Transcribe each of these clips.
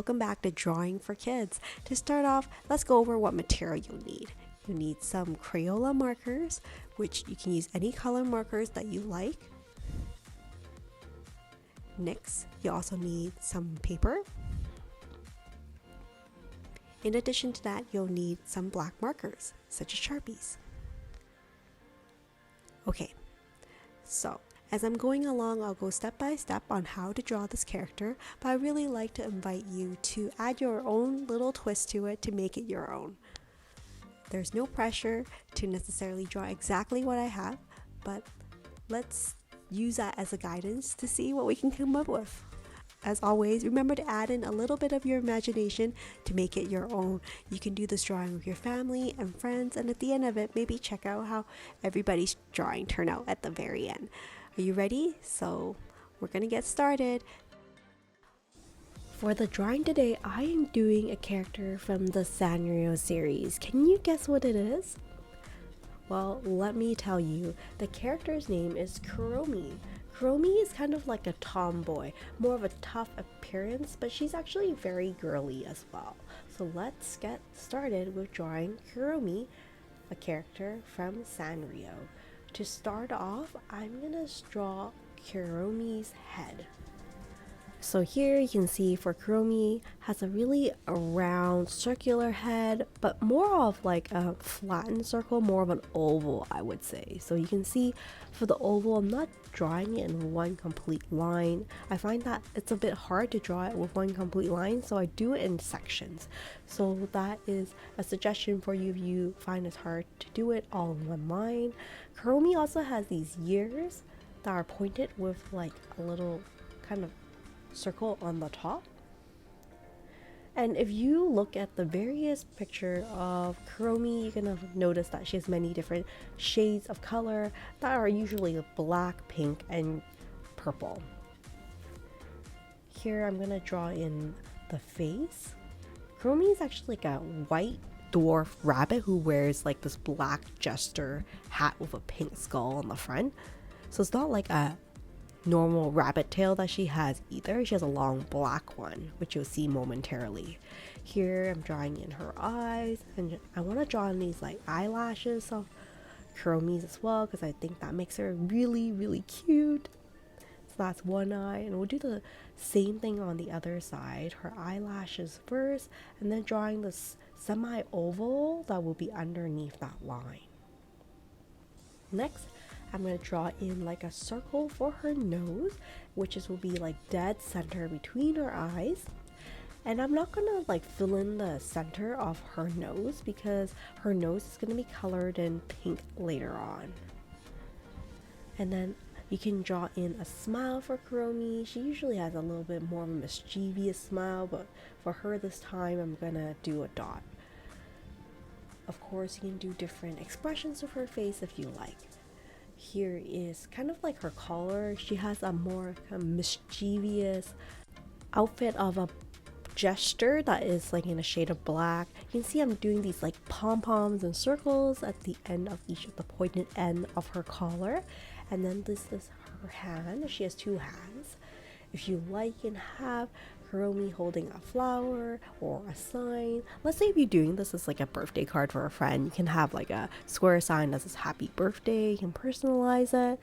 welcome back to Drawing for Kids. To start off, let's go over what material you'll need. You need some Crayola markers, which you can use any color markers that you like. Next, you also need some paper. In addition to that, you'll need some black markers, such as Sharpies. Okay, so as I'm going along, I'll go step by step on how to draw this character, but I really like to invite you to add your own little twist to it to make it your own. There's no pressure to necessarily draw exactly what I have, but let's use that as a guidance to see what we can come up with. As always, remember to add in a little bit of your imagination to make it your own. You can do this drawing with your family and friends, and at the end of it, maybe check out how everybody's drawing turned out at the very end. Are you ready? So we're gonna get started. For the drawing today, I am doing a character from the Sanrio series. Can you guess what it is? Well, let me tell you, the character's name is KUROMI. KUROMI is kind of like a tomboy, more of a tough appearance, but she's actually very girly as well. So let's get started with drawing KUROMI, a character from Sanrio. To start off, I'm gonna draw KUROMI's head. So here you can see for KUROMI has a really round circular head, but more of like a flattened circle, more of an oval, I would say. So you can see for the oval, I'm not drawing it in one complete line. I find that it's a bit hard to draw it with one complete line, so I do it in sections. So that is a suggestion for you if you find it hard to do it all in one line. KUROMI also has these ears that are pointed with like a little kind of circle on the top. And if you look at the various picture of KUROMI, you're gonna notice that she has many different shades of color that are usually black, pink, and purple. Here I'm gonna draw in the face. KUROMI is actually like a white dwarf rabbit who wears like this black jester hat with a pink skull on the front. So it's not like a normal rabbit tail that she has either. She has a long black one, which you'll see momentarily. Here I'm drawing in her eyes, and I want to draw in these like eyelashes of KUROMI's as well, because I think that makes her really cute. So that's one eye, and we'll do the same thing on the other side. Her eyelashes first, and then drawing this semi-oval that will be underneath that line. Next, I'm going to draw in like a circle for her nose, which will be like dead center between her eyes. And I'm not going to like fill in the center of her nose because her nose is going to be colored in pink later on. And then you can draw in a smile for KUROMI. She usually has a little bit more of a mischievous smile, but for her this time I'm going to do a dot. Of course, you can do different expressions of her face if you like. Here is kind of like her collar. She has a more kind of mischievous outfit of a jester that is like in a shade of black. You can see I'm doing these like pom-poms and circles at the end of each of the pointed end of her collar. And then this is her hand. She has two hands. If you like, you can have KUROMI holding a flower or a sign. Let's say if you're doing this as like a birthday card for a friend, you can have like a square sign that says happy birthday. You can personalize it.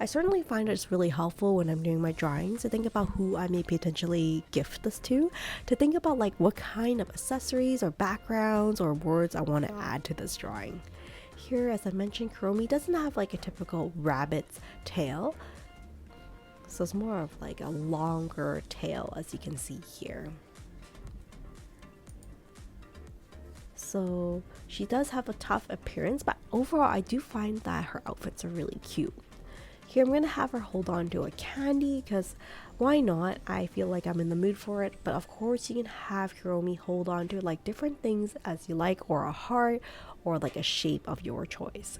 I certainly find it's really helpful when I'm doing my drawings to think about who I may potentially gift this to think about like what kind of accessories or backgrounds or words I want to add to this drawing. Here, as I mentioned, KUROMI doesn't have like a typical rabbit's tail. So it's more of like a longer tail, as you can see here. So she does have a tough appearance, but overall I do find that her outfits are really cute. Here I'm going to have her hold on to a candy because why not? I feel like I'm in the mood for it. But of course you can have KUROMI hold on to like different things as you like, or a heart, or like a shape of your choice.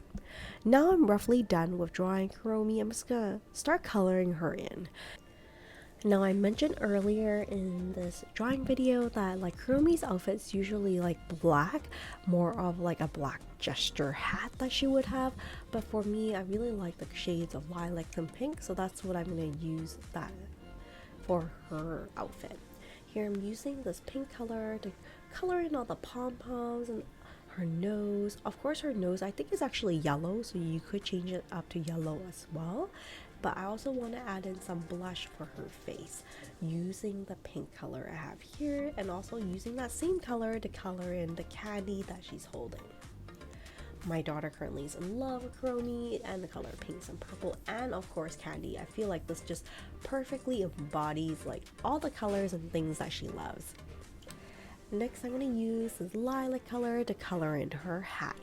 Now I'm roughly done with drawing KUROMI. I'm just gonna start coloring her in. Now I mentioned earlier in this drawing video that like KUROMI's outfit's usually like black, more of like a black jester hat that she would have, but for me I really like the shades of lilac and pink, so that's what I'm going to use that for her outfit. Here I'm using this pink color to color in all the pom-poms and her nose. Of course her nose I think is actually yellow, so you could change it up to yellow as well. But I also want to add in some blush for her face using the pink color I have here, and also using that same color to color in the candy that she's holding. My daughter currently is in love with KUROMI and the color pinks and purple, and of course candy. I feel like this just perfectly embodies like all the colors and things that she loves. Next I'm going to use this lilac color to color into her hat.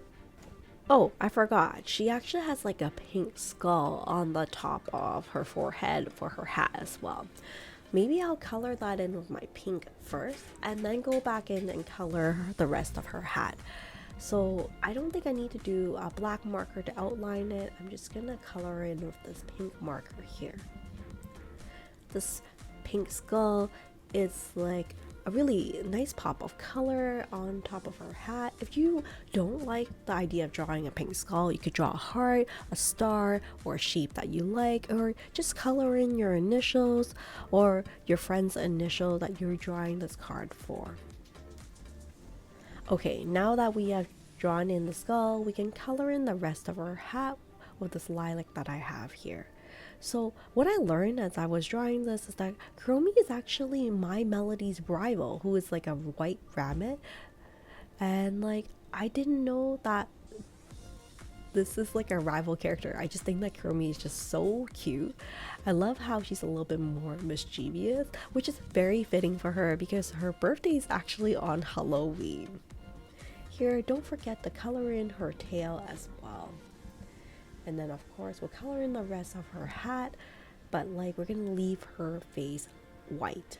Oh, I forgot, she actually has like a pink skull on the top of her forehead for her hat as well. Maybe I'll color that in with my pink first and then go back in and color the rest of her hat. So I don't think I need to do a black marker to outline it. I'm just gonna color in with this pink marker here. This pink skull is like a really nice pop of color on top of her hat. If you don't like the idea of drawing a pink skull, you could draw a heart, a star, or a shape that you like, or just color in your initials or your friend's initial that you're drawing this card for. Okay, now that we have drawn in the skull, we can color in the rest of her hat with this lilac that I have here. So what I learned as I was drawing this is that KUROMI is actually My Melody's rival, who is like a white rabbit, and like I didn't know that this is like a rival character. I just think that KUROMI is just so cute. I love how she's a little bit more mischievous, which is very fitting for her because her birthday is actually on Halloween. Here, don't forget to color in her tail as well. And then of course we'll color in the rest of her hat, but like we're gonna leave her face white.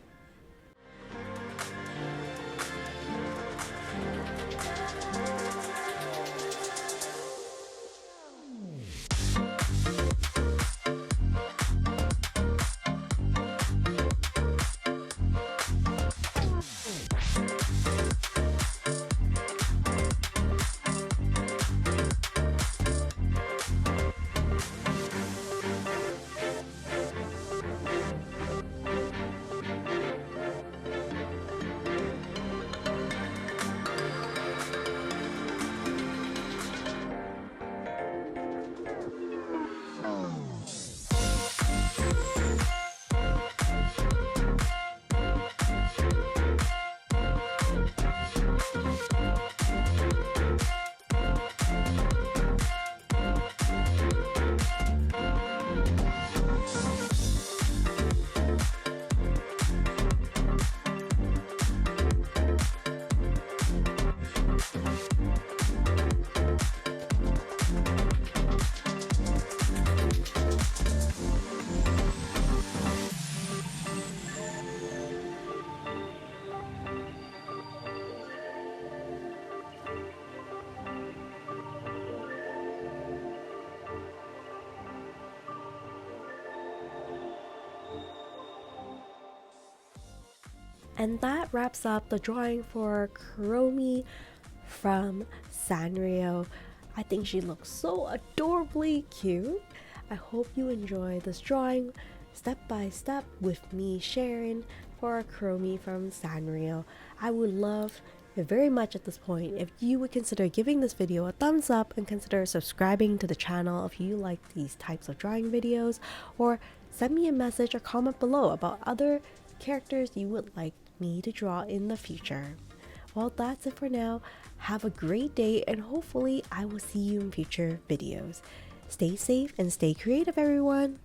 And that wraps up the drawing for KUROMI from Sanrio. I think she looks so adorably cute. I hope you enjoy this drawing step by step with me sharing for KUROMI from Sanrio. I would love very much at this point if you would consider giving this video a thumbs up and consider subscribing to the channel if you like these types of drawing videos, or send me a message or comment below about other characters you would like me to draw in the future. Well, that's it for now. Have a great day, and hopefully I will see you in future videos. Stay safe and stay creative, everyone.